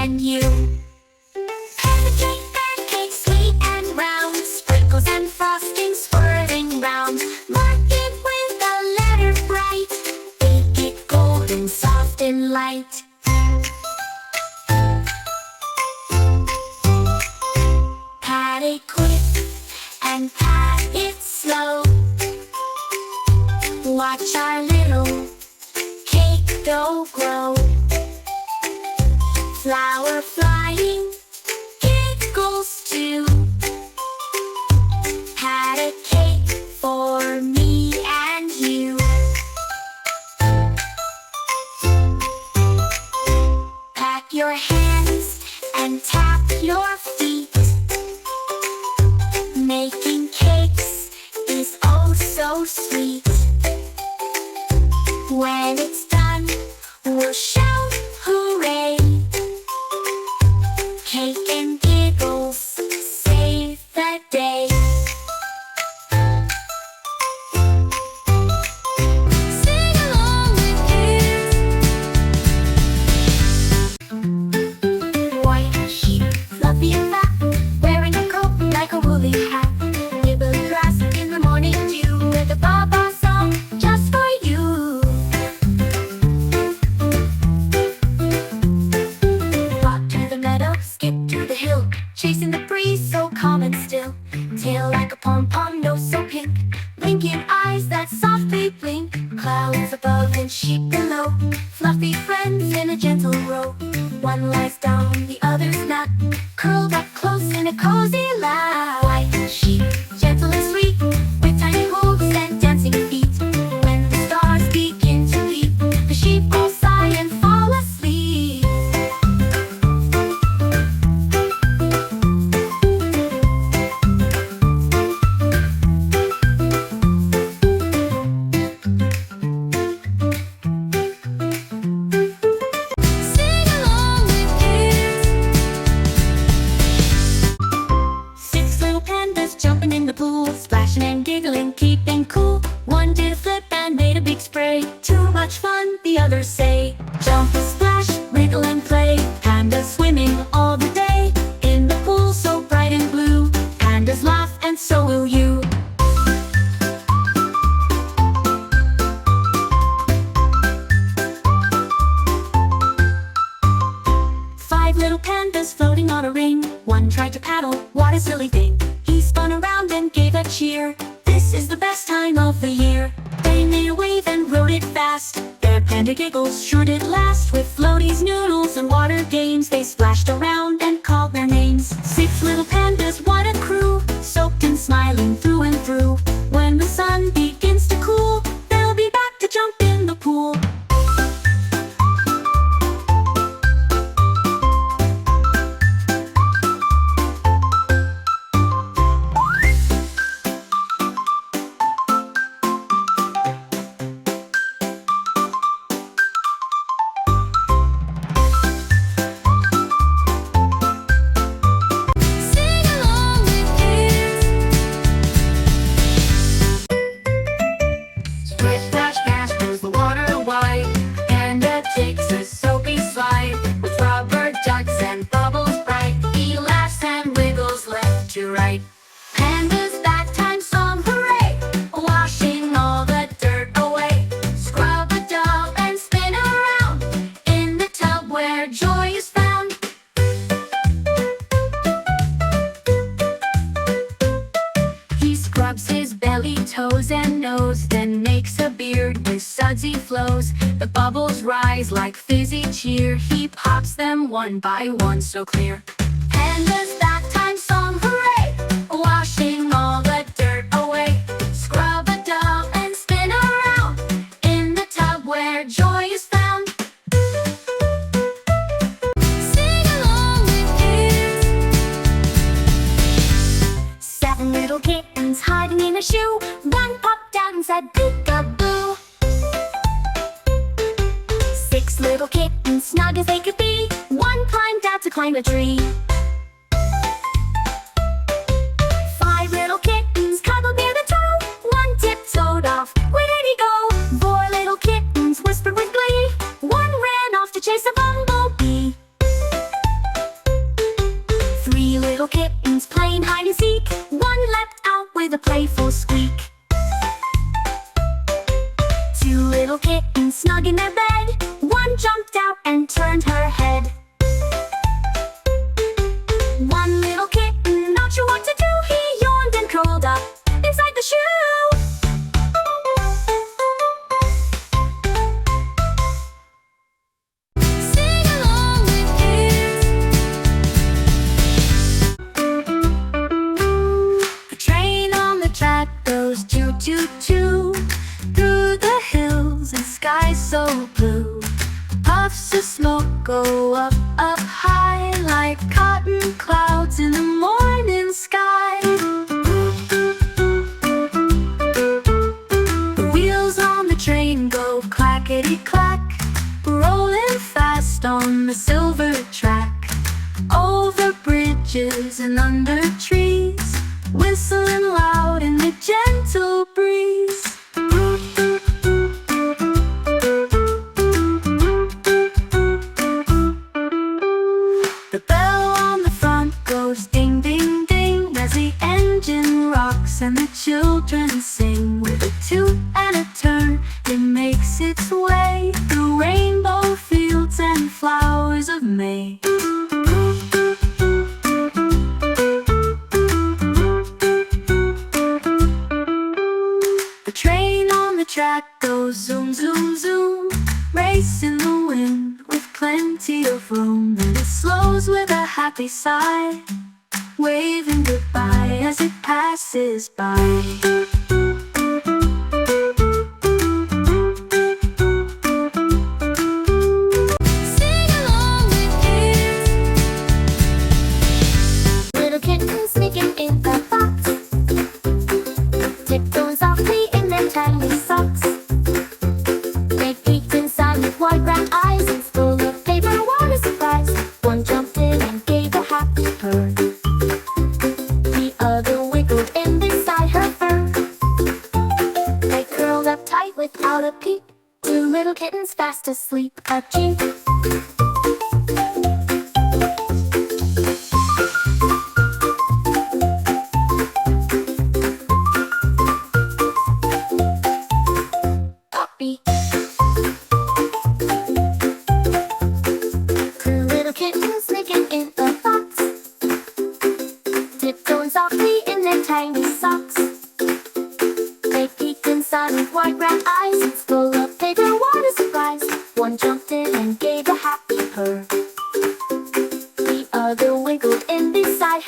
and you. Patacake, patacake, sweet and round, sprinkles and frosting swirling round. Mark it with a letter bright, bake it golden, soft and light. Pat it quick and pat it slow. Watch our little cake dough grow. Flour flying, giggles too. Pat a cake for me and you. Pat your hands and tap your feet. Making cakes is oh so sweet. When it's done, we'll shout hooray. Cake and giggles save the day. Sing along with kids. White sheep, fluffy and fat, wearing a coat like a woolly hat. Nibbling grass in the morning dew, with a baba song just for you. Walk to the meadow, skip to the hill, chasing the breeze so calm and still. Tail like a pom-pom, nose so pink, blinking eyes that softly blink. Clouds above and sheep below, fluffy friends in a gentle row. One lies down, the other's not, curled up close in a cozy lap. White sheep, gentle and sweet, with tiny hooves and dancing feet. When the stars begin to leap, the sheep all sigh and fall asleep. Sing along with kids. 6 little pandas jumping in the pool, splashing and giggling, keeping cool. One did a flip and made a big spray. Too much fun, the others say. Jump, splash, wriggle and play. Pandas swimming all the day in the pool so bright and blue. Pandas laugh and so will you. Five little pandas floating on a ring. One tried to paddle, what a silly thing. He spun around and gave a cheer. This is the best time of the year. They made a wave and rode it fast. Their panda giggles sure did last. With floaties, noodles, and water games, they splashed around and called their names. 6 little pandas, what a crew, soaked and smiling through and through. When the sun begins to cool, they'll be back to jump in the pool. Sing along with kids. Splish, splash, splash goes the water wide. Panda takes a soapy slide with rubber ducks and bubbles bright. He laughs and wiggles left to right. Panda's that time song, hooray! Washing all the dirt away. Scrub a dub and spin around in the tub where joy is found. He scrubs his belly, toes, and nose, then makes a beard with sudsy flows. The bubbles rise like fizzy cheer. He pops them one by one so clear. Panda's that time song, hooray! Washing all the dirt away. Scrub a dub and spin around in the tub where joy is found. Sing along with kids. 7 little kittens hiding in a shoe. One popped out and said peek-a-boo. 6 little kittens, snug as they could be. One climbed out to climb a tree. 5 little kittens cuddled near the toe. One tiptoed off, where did he go? 4 little kittens whispered with glee. One ran off to chase a bumblebee. turned her head. One little kitten, not sure what to do, he yawned and curled up inside the shoe. Sing along with kids. The train on the track goes choo choo choo through the hills and sky so blue. Puffs of smoke go up, up high like cotton clouds in the morning sky. The wheels on the train go clackety-clack, rolling fast on the silver track. Over bridges and under trees, whistling loud in the gentle breeze. The bell on the front goes ding ding ding as the engine rocks and the children sing. With a toot and a turn, it makes its way through rainbow fields and flowers of May. The train on the track goes zoom zoom zoom, racing the wind with plenty of room. And it slows with a happy sigh, waving goodbye as it passes by. Sing along with kids. Little kittens sneaking in the box, tiptoeing softly in their tiny socks. They peeked inside with wide round eyes and full of paper. What a surprise! One jumped in and gave a happy purr. The other wiggled in beside her fur. They curled up tight without a peep. Two little kittens fast asleep. A cheep. Puppy. Two little kittens sneaking in a box, tiptoeing softly in their tiny socks. They peeked inside with wide round eyes and full of paper. What a surprise! One jumped in and gave a happy purr. The other wiggled in beside